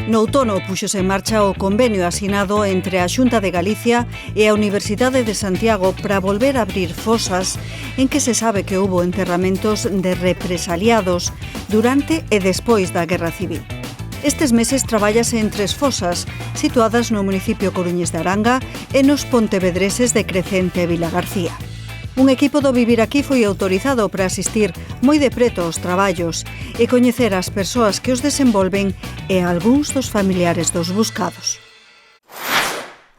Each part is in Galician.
No outono puxose en marcha o convenio asinado entre a Xunta de Galicia e a Universidade de Santiago para volver a abrir fosas en que se sabe que houbo enterramentos de represaliados durante e despois da Guerra Civil. Estes meses trabállase en 3 fosas situadas no municipio coruñés de Aranga e nos pontevedreses de Crecente e Vilagarcía. Un equipo do Vivir Aquí foi autorizado para asistir moi de preto aos traballos e coñecer as persoas que os desenvolven e algúns dos familiares dos buscados.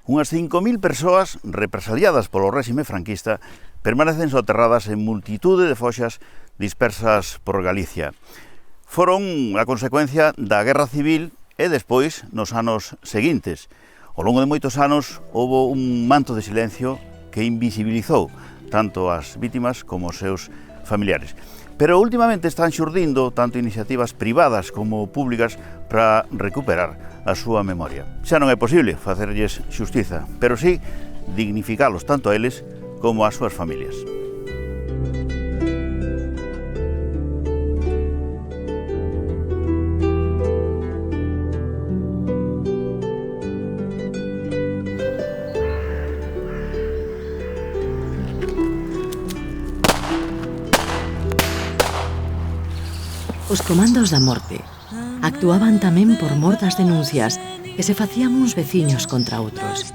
Unhas 5.000 persoas represaliadas polo réxime franquista permanecen soterradas en multitude de foxas dispersas por Galicia. Foron a consecuencia da Guerra Civil e despois nos anos seguintes. Ao longo de moitos anos houbo un manto de silencio que invisibilizou tanto as vítimas como os seus familiares. Pero últimamente están xurdindo tanto iniciativas privadas como públicas para recuperar a súa memoria. Xa non é posible facerlles xustiza, pero sí dignificalos tanto a eles como ás súas familias. Os comandos da morte actuaban tamén por mor das denuncias que se facían uns veciños contra outros.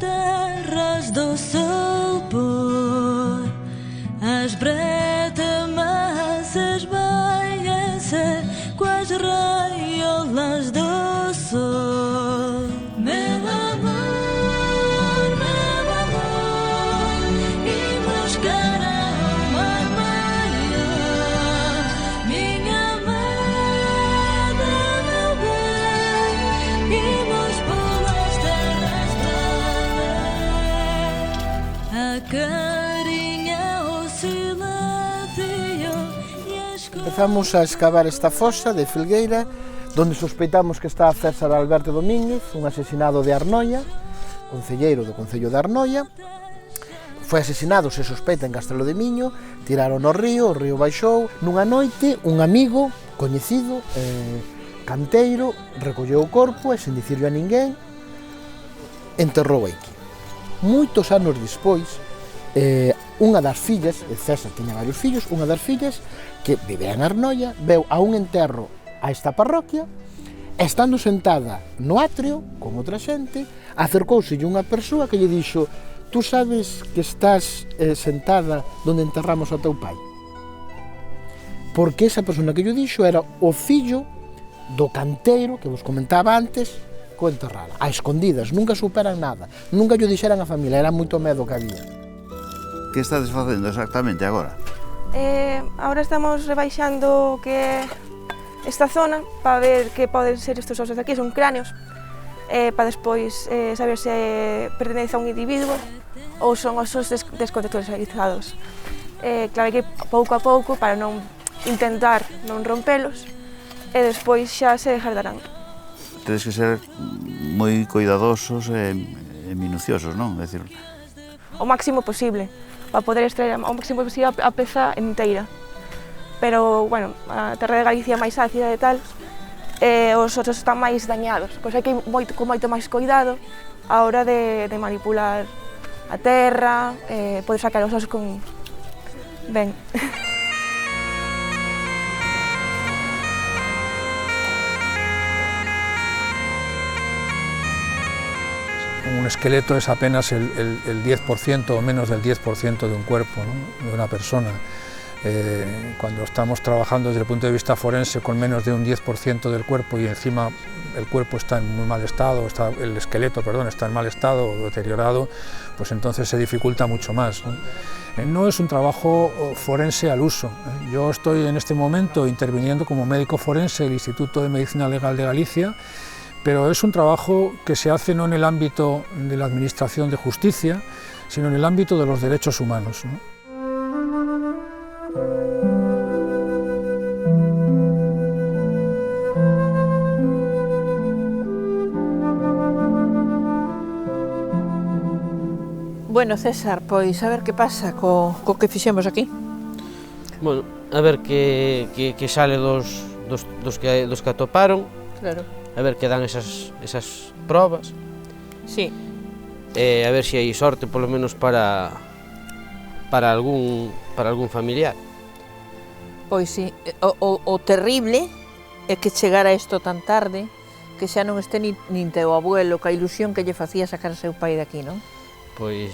Empezamos a escavar esta fosa de Filgueira, donde sospeitamos que está César Alberto Domínguez, un asesinado de Arnoia, concelleiro do Concello de Arnoia. Foi asesinado, se sospeita, en Castelo de Miño, tiraron no río, o río baixou. Nunha noite, un amigo coñecido, canteiro, recolleu o corpo e, sen dicirlo a ninguén, enterrou aquí. Moitos anos despois, unha das fillas, César tiña varios fillos, unha das fillas que vivía en Arnoia, veu a un enterro a esta parroquia, e estando sentada no atrio, con outra xente, acercouselle unha persoa que lle dixo: «Tú sabes que estás sentada donde enterramos ao teu pai?» Porque esa persona que lle dixo era o fillo do canteiro que vos comentaba antes, co enterrada, a escondidas, nunca superan nada, nunca lle dixeran a familia, era moito medo que había. Que estades facendo exactamente agora? Ahora estamos rebaixando que esta zona para ver que poden ser estes osos de aquí, son cráneos, para despois saber se pertenece a un individuo ou son osos descontextualizados. Claro que pouco a pouco para non intentar non rompelos e despois xa se jardarán. Tedes que ser moi cuidadosos e minuciosos, non? É dicir, o máximo posible, para poder extraer ao máximo posible a peza inteira. Pero, bueno, a terra de Galicia é máis ácida e tal, os osos están máis dañados, pois hai que ir con moito máis cuidado a hora de manipular a terra, poder sacar os osos con... ben. Un esqueleto es apenas el 10% o menos del 10% de un cuerpo, ¿no?, de una persona. Cuando estamos trabajando desde el punto de vista forense con menos de un 10% del cuerpo y encima el cuerpo está en muy mal estado, el esqueleto, perdón, está en mal estado o deteriorado, pues entonces se dificulta mucho más, ¿no? No es un trabajo forense al uso. Yo estoy en este momento interviniendo como médico forense del Instituto de Medicina Legal de Galicia, pero es un trabajo que se hace no en el ámbito de la Administración de Justicia, sino en el ámbito de los derechos humanos, ¿no? Bueno, César, pois a ver que pasa co que fixemos aquí. Bueno, a ver que sale dos que atoparon. Claro. a ver que dan esas probas. Sí. A ver se hai sorte, polo menos para algún familiar. Pois sí, o terrible é que chegara isto tan tarde, que xa non este nin teu abuelo, ca ilusión que lle facía sacar o seu pai daqui, non? Pois,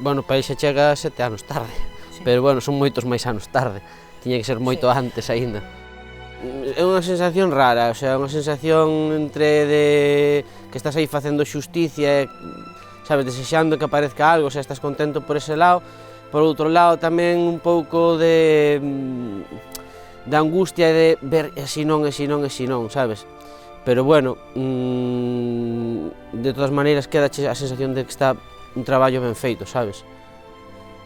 bueno, o pai xa chega 7 anos tarde, sí. Pero bueno, son moitos máis anos tarde, tiña que ser moito antes aínda. É unha sensación rara, o sea, unha sensación entre de que estás aí facendo xusticia, sabes, desexando que aparezca algo, o sea, estás contento por ese lado, por outro lado tamén un pouco de angustia de ver si non, sabes? Pero bueno, de todas maneiras quedache a sensación de que está un traballo ben feito, sabes?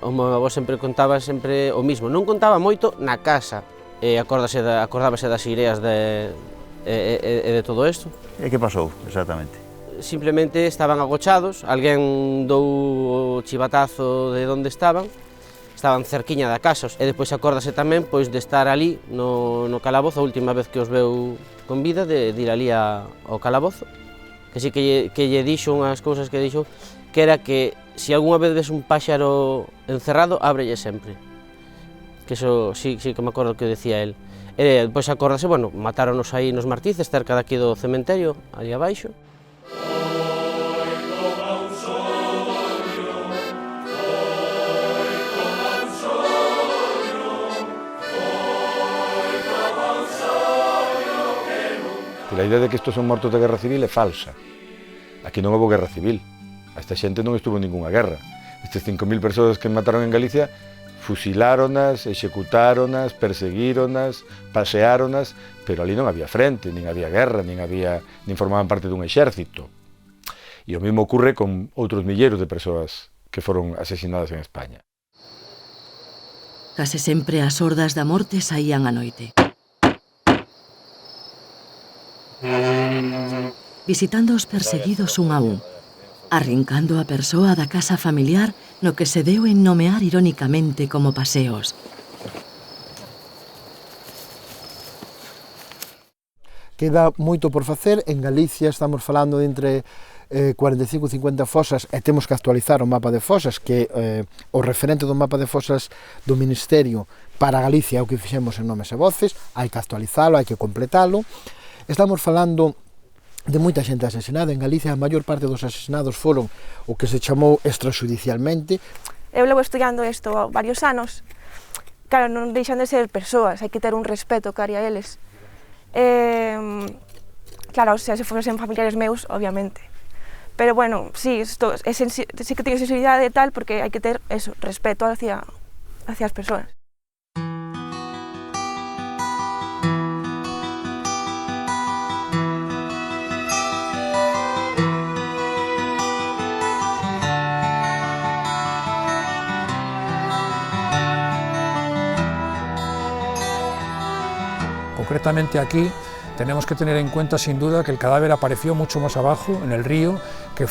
O meu avó sempre contaba o mismo, non contaba moito na casa, acordábase das ideas de todo isto. E que pasou, exactamente? Simplemente estaban agochados, alguén dou o chivatazo de onde estaban cerquiña da casa, e depois acórdase tamén pois, de estar ali no calabozo, a última vez que os veu con vida, de ir ali ao calabozo, que sí que lle dixo unhas cousas que dixo, que era que se algunha vez ves un páxaro encerrado, ábrelle sempre. Que eso sí que me acordo que decía el. E depois acórdase, bueno, matáronos aí nos Martices, cerca daqui do cementerio, ali abaixo. A idea de que estos son mortos de guerra civil é falsa. Aquí non houve guerra civil. A esta xente non estuvo en ninguna guerra. Estes 5.000 persoas que mataron en Galicia fusiláronas, executáronas, perseguíronas, paseáronas, pero ali non había frente, nin había guerra, nin formaban parte dun exército. E o mesmo ocurre con outros milleiros de persoas que foron asesinadas en España. Case sempre as hordas da morte saían a noite. Visitando os perseguidos un a un, arrincando a persoa da casa familiar no que se deu en nomear irónicamente como paseos. Queda moito por facer. En Galicia estamos falando de entre 45 e 50 fosas, e temos que actualizar o mapa de fosas, que o referente do mapa de fosas do Ministerio para Galicia é o que fixemos en Nomes e Voces. Hai que actualizalo, hai que completalo. Estamos falando de moita xente asesinada. En Galicia a maior parte dos asesinados foron o que se chamou extrajudicialmente. Eu levo estudiando isto varios anos. Claro, non deixan de ser persoas, hai que ter un respeto cara a eles. Claro, o sea, se fosen familiares meus, obviamente. Pero bueno, sí que teño sensibilidade e tal, porque hai que ter eso, respeto hacia as persoas. Concretamente aquí tenemos que tener en cuenta sin duda que el cadáver apareció mucho más abajo, en el río, que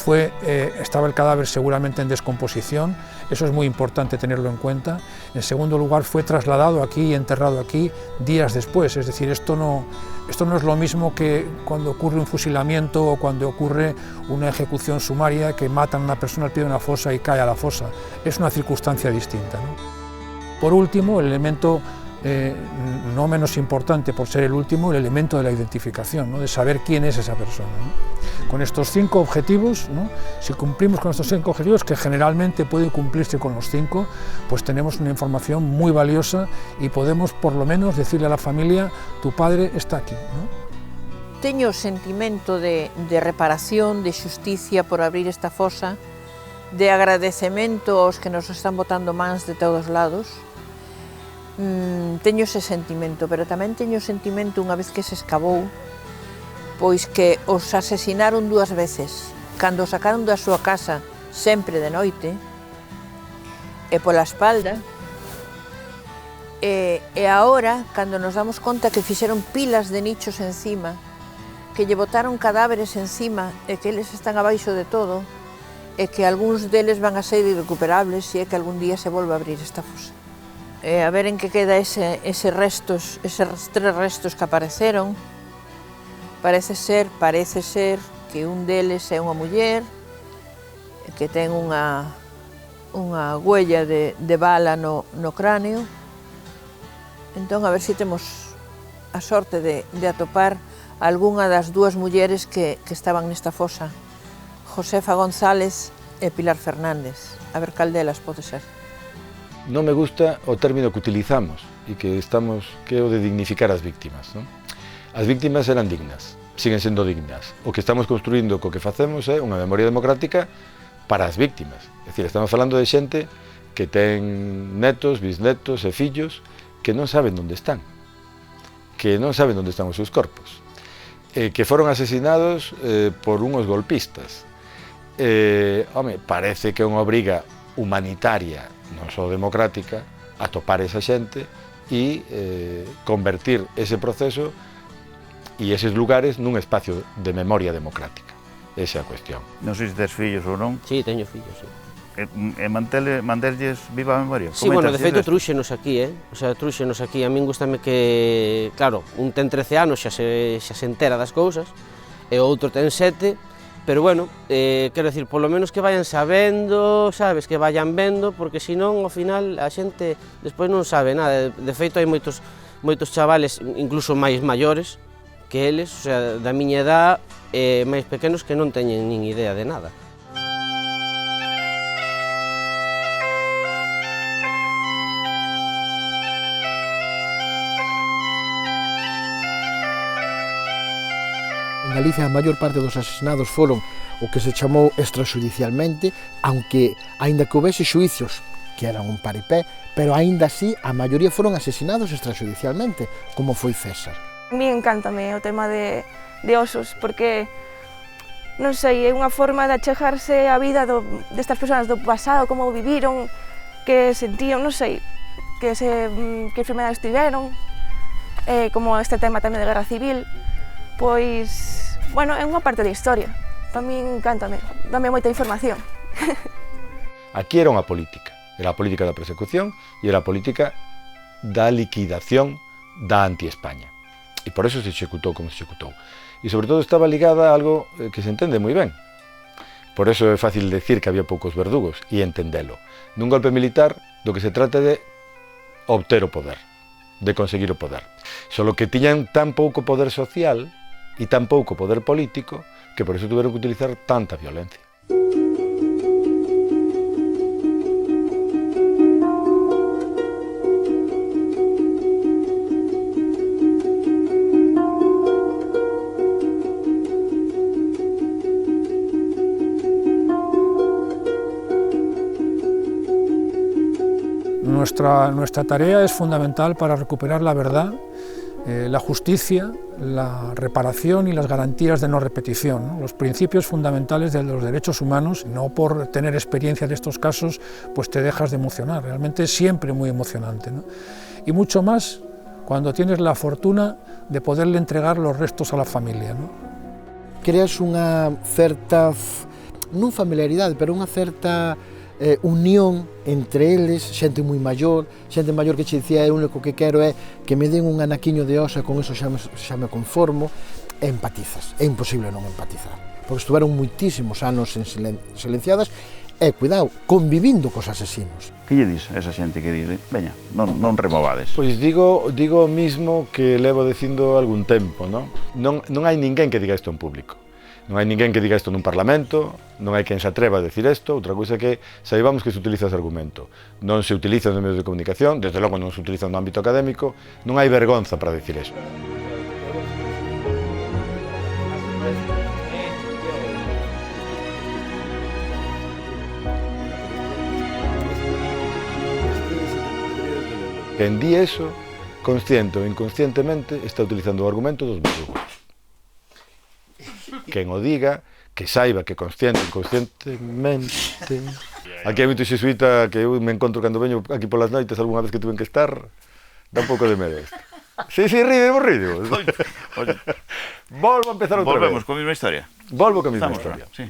estaba el cadáver seguramente en descomposición, eso es muy importante tenerlo en cuenta. En segundo lugar, fue trasladado aquí y enterrado aquí días después, es decir, esto no es lo mismo que cuando ocurre un fusilamiento o cuando ocurre una ejecución sumaria, que matan a una persona al pie de una fosa y cae a la fosa, es una circunstancia distinta, ¿no? Por último, el elemento no menos importante por ser el último, el elemento de la identificación, ¿no? De saber quién es esa persona, ¿no? Con estos 5 objetivos, ¿no? Si cumplimos con estos 5 objetivos, que generalmente pueden cumplirse con los 5, pues tenemos una información muy valiosa y podemos por lo menos decirle a la familia, tu padre está aquí, ¿no? Teño sentimento de reparación, de xusticia por abrir esta fosa, de agradecemento aos que nos están botando mans de todos lados. Teño ese sentimento, pero tamén teño sentimento unha vez que se escavou, pois que os asesinaron 2 veces, cando os sacaron da súa casa, sempre de noite, e pola espalda, e agora, cando nos damos conta que fixeron pilas de nichos encima, que lle botaron cadáveres encima e que eles están abaixo de todo, e que algúns deles van a ser irrecuperables se é que algún día se volve a abrir esta fosa. A ver en que queda eses 3 restos que apareceron, Parece ser que un deles é unha muller que ten unha huella de bala no cráneo. Entón, a ver se temos a sorte de atopar algunha das dúas mulleres que estaban nesta fosa, Josefa González e Pilar Fernández. A ver cal delas pode ser. Non me gusta o término que utilizamos e que é o de dignificar as víctimas, non? As víctimas eran dignas, siguen sendo dignas. O que estamos construindo co que facemos é unha memoria democrática para as víctimas. É dicir, estamos falando de xente que ten netos, bisnetos e fillos que non saben onde están, os seus corpos, que foron asesinados por unhos golpistas. Home, parece que é unha obriga humanitaria, non só democrática, atopar esa xente e convertir ese proceso e eses lugares nun espacio de memoria democrática. Esa é a cuestión. Non sei se tes fillos ou non. Sí, teño fillos, sí. E manterlles viva a memoria? Sí, bueno, de feito trúxenos aquí, O sea, trúxenos aquí. A min gustame que, claro, un ten 13 anos, xa se entera das cousas, e o outro ten 7, pero bueno, quero dicir, polo menos que vayan sabendo, sabes, que vayan vendo, porque senón, ao final, a xente despois non sabe nada. De feito, hai moitos chavales, incluso máis maiores, que eles, o sea, da miña edad, máis pequenos que non teñen nin idea de nada. En Galicia a maior parte dos asesinados foron o que se chamou extrajudicialmente, aunque aínda que houvese xuicios que eran un paripé, pero aínda así a maioría foron asesinados extrajudicialmente, como foi César. A mí encántame o tema de osos, porque, non sei, é unha forma de achegarse á vida destas persoas do pasado, como viviron, que sentían, non sei, que enfermedades tiveron, como este tema tamén de guerra civil, pois, bueno, é unha parte da historia. Para mí encántame, dame moita información. Aquí era unha política, era a política da persecución e era a política da liquidación da anti-España. E por eso se executou como se executou. E sobre todo estaba ligada a algo que se entende moi ben. Por eso é fácil decir que había poucos verdugos e entendelo. Nun golpe militar do que se trata de obter o poder, de conseguir o poder. Solo que tiñan tan pouco poder social e tan pouco poder político que por eso tuveron que utilizar tanta violencia. Nuestra tarea es fundamental para recuperar la verdad, la justicia, la reparación y las garantías de no repetición, ¿no? Los principios fundamentales de los derechos humanos. No por tener experiencia de estos casos pues te dejas de emocionar, realmente es siempre muy emocionante, ¿no? Y mucho más cuando tienes la fortuna de poderle entregar los restos a la familia, ¿no? Creas unha certa, non familiaridade, pero unha certa unión entre eles, xente moi maior que che dicía, o único que quero é que me den un anaquiño de osa, con eso xa me conformo, e empatizas, é imposible non empatizar, porque estuveron moitísimos anos silenciadas e, cuidado, convivindo cos asesinos. Que lle dis a esa xente que dice, veña, non removades? Pois digo o mismo que levo dicindo algún tempo, non? Non hai ninguén que diga isto en público. Non hai ninguén que diga isto nun parlamento, non hai quen se atreva a decir isto. Outra cousa é que saibamos que se utiliza ese argumento. Non se utiliza nos medios de comunicación, desde logo non se utiliza no ámbito académico, non hai vergonza para decir iso. Quen di eso, consciente ou inconscientemente, está utilizando o argumento dos verdugos. Quen o diga, que saiba que consciente ou inconscientemente... Aquí hai moito xesuíta que eu me encontro cando veño aquí polas noites, algunha vez que tuven que estar, dá un pouco de medo isto. Sí, ridimos. Oye. Volvo a empezar outra vez. Volvemos con a mesma historia. Volvo con a mesma historia. Sí.